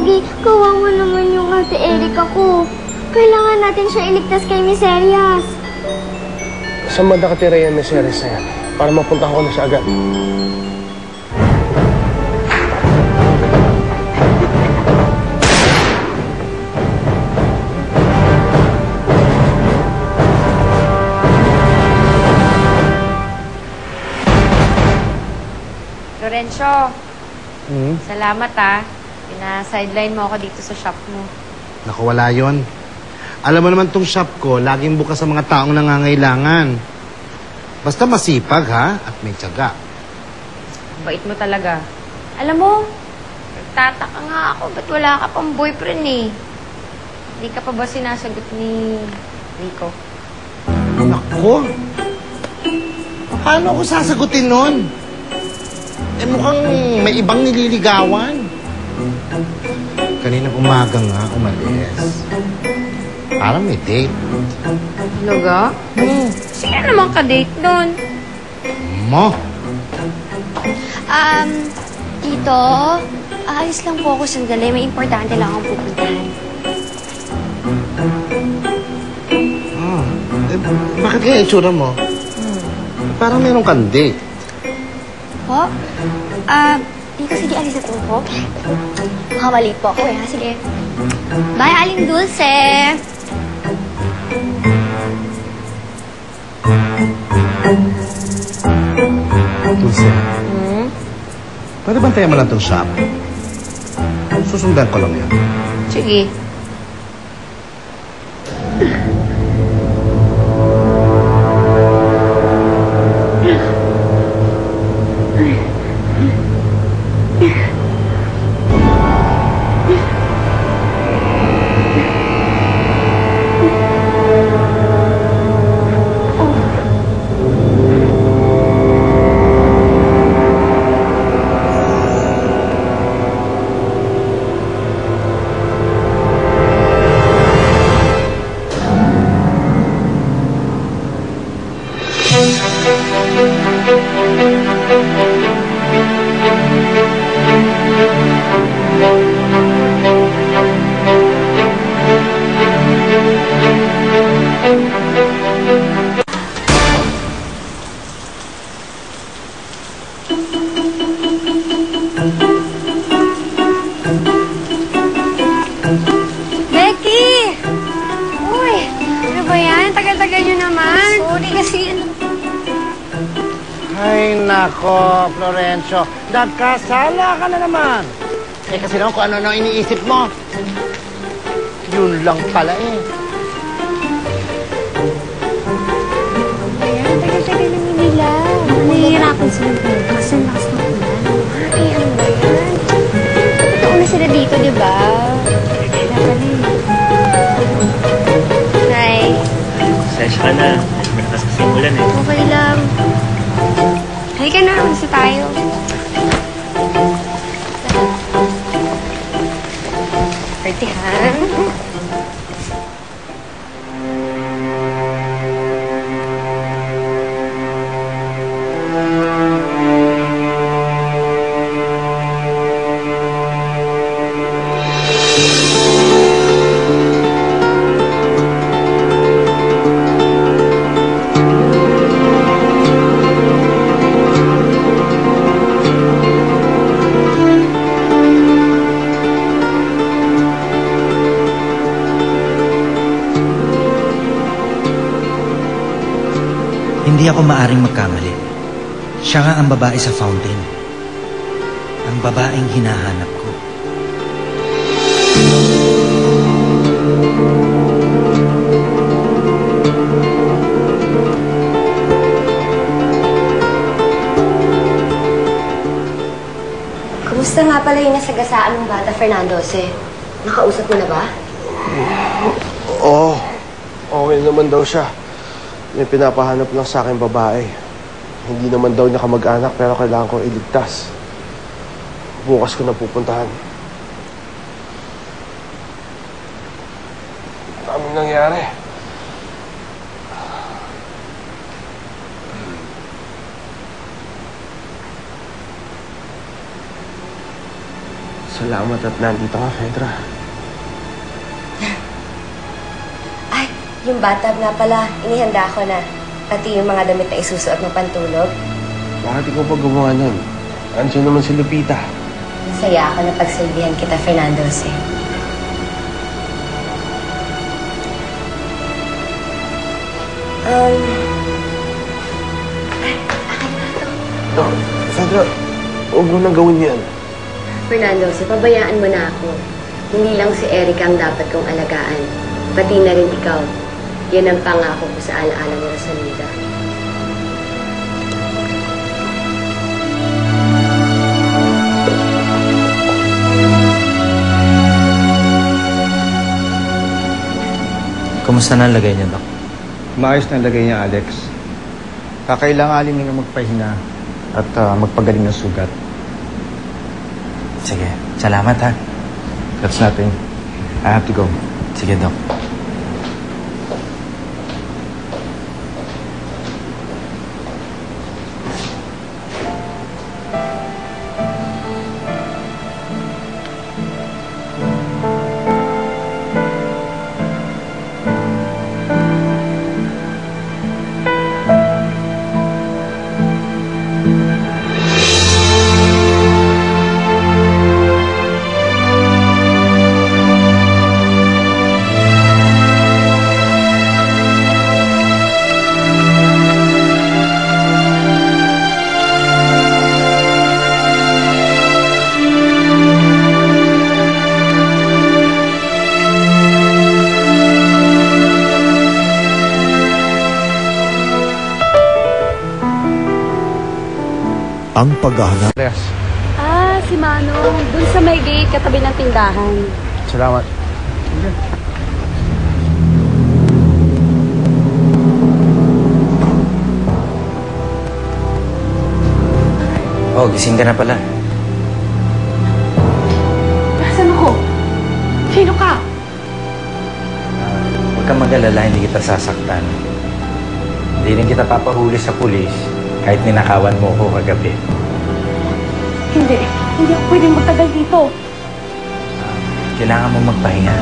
Pogi, kawawa naman yung Ate Erika ko. Kailangan natin siya iligtas kay Miss Elias. Saan ba nakatira yan, Miss Elias na yan? Para mapuntahan ko na siya agad. Lorenzo, salamat Pina-sideline mo ako dito sa shop mo. Naku, wala yun. Alam mo naman tong shop ko, laging bukas sa mga taong nangangailangan. Basta masipag, ha? At may tiyaga. Bait mo talaga. Alam mo, nagtataka nga ako, ba't wala ka pang boyfriend eh? Hindi ka pa ba sinasagot ni Rico? Naku! Paano ako sasagutin nun? Eh, mukhang may ibang nililigawan. Kaninang umaga nga, umalis. Parang may date. Talaga? Sino naman ka-date nun? Mo? Tito, ayos lang po ako sandali. May importante lang akong pupuntahan. Bakit kaya itsura mo? Parang meron kang date. Po? Tito, sige, alis na po. Makamali po ako ha. Sige. Bye, Aling Dulce! Dulce. Pwede bantayan mo lang itong shop? Susundan ko lang yan. Sige. Becky! Uy, ano ba yan? Tagal-tagal nyo naman. Sorry kasi... Ay, nako, Florencio. Nagkasala ka na naman. Eh, kasi naman kung ano-ano iniisip mo. Yun lang pala eh. Ayan, tagal-tagal naman nila. Nahihirapan sila po. Kasi lakas na ulan. Ay, ano ba yan? Nauna sila dito, di ba? Hi. Fresh ka na. Malakas kasi yung ulan eh. Okay lang. Halika na, ulis tayo. Party, ha? Hindi ako maaring magkamali. Siya nga ang babae sa fountain. Ang babaeng hinahanap ko. Kumusta nga pala yung nasagasaan ng bata, Fernando? Nakausap mo na ba? Oo. Okay naman daw siya. May pinapahanap lang sa akin babae. Hindi naman daw niya kamag-anak pero kailangan ko iligtas. Bukas ko na pupuntahan. Daming nangyari. Salamat at nandito ka, Fedra. Ay, yung bathtub nga pala, inihanda ko na. Pati yung mga damit na isusuot ng pantulog. Bakit ikaw pa gumawa nun? Andiyan naman si Lupita. Masaya ako na pagsilbihan kita, Fernando Jose. Ay, akin na to. No, Fedra, huwag mo nang gawin yan. Fernando Jose, pabayaan mo na ako. Hindi lang si Erica ang dapat kong alagaan. Pati na rin ikaw. Yan ang pangako ko sa alaala ni Rosalinda. Kumusta na ang lagay niya, Doc? Maayos na lagay niya, Alex. Kakailanganin niya magpahinga at magpagaling ng sugat. Sige, salamat ha. That's nothing. I have to go. Sige, Doc. Ang paghahanap. Si Manong. Dun sa may gate, katabi ng tindahan. Salamat. Oh, gising ka na pala. Nasaan ako? Sino ka? Huwag kang mag-alala, hindi kita sasaktan. Hindi rin kita papahuli sa pulis kahit ninakawan mo ko kagabi. Hindi ako pwedeng magtagal dito. Kailangan mo magpahinga.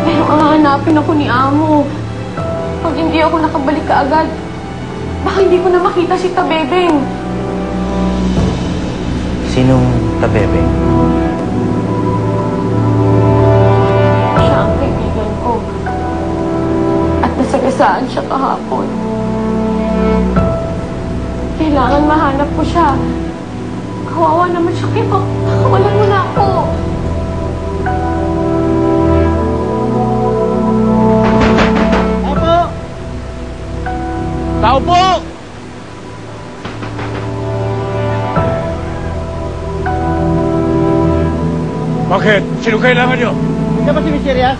Pero hahanapin ako ni Amo. Pag hindi ako nakabalik kaagad, baka hindi ko na makita si Tabebeng. Sinong Tabebeng? Siya ang kaibigan ko. At nasagasaan siya kahapon. Kailangan mahanap ko siya. Kawawa naman siya, kaya pakawalan mo na ako. Opo! Tao po! Bakit? Sino kailangan nyo? Hindi ba si Miss Serias?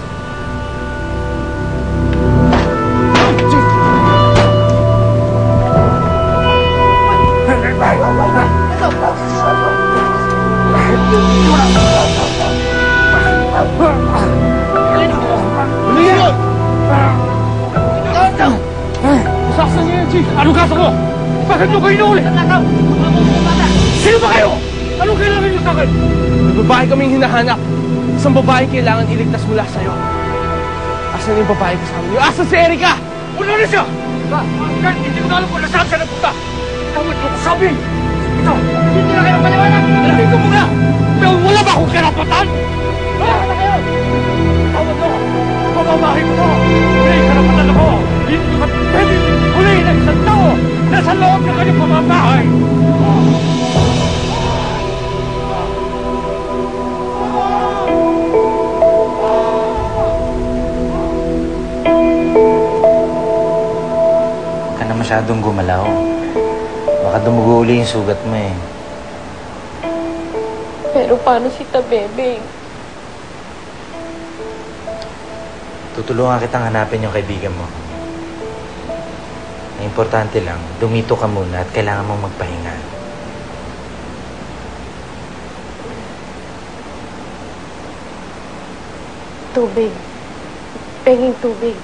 Sasaktan niyo yan, Chief! Anong kaso ko? Bakit nyo kayo inuuli? Sino ba kayo? Anong kailangan nyo sa akin? May babae kaming hinahanap. Isang babae kailangan iligtas mula sa'yo. Asan yung babae kasama niyo? Asan si Erica? Wala na siya! Bakit hindi ko na alam kung nasaan siya napunta? Tawad mo ko sabi! Ito! Hindi na kayo paliwanag! Alamin ko muna! Pero wala ba akong karapatan? Wala na kayo! Tawad mo! Pamamahin mo! May karapatan ako! Hindi ko pwede hulihin ang isang tao! Nasa loob ng kanyang pamamahay! Huwag ka na masyadong gumalaw. Baka dumugo uli yung sugat mo eh. Pero paano si Tabebeng? Tutulungan kitang hanapin yung kaibigan mo. Ang importante lang, dumito ka muna at kailangan mong magpahinga. Tubig. Penging tubig.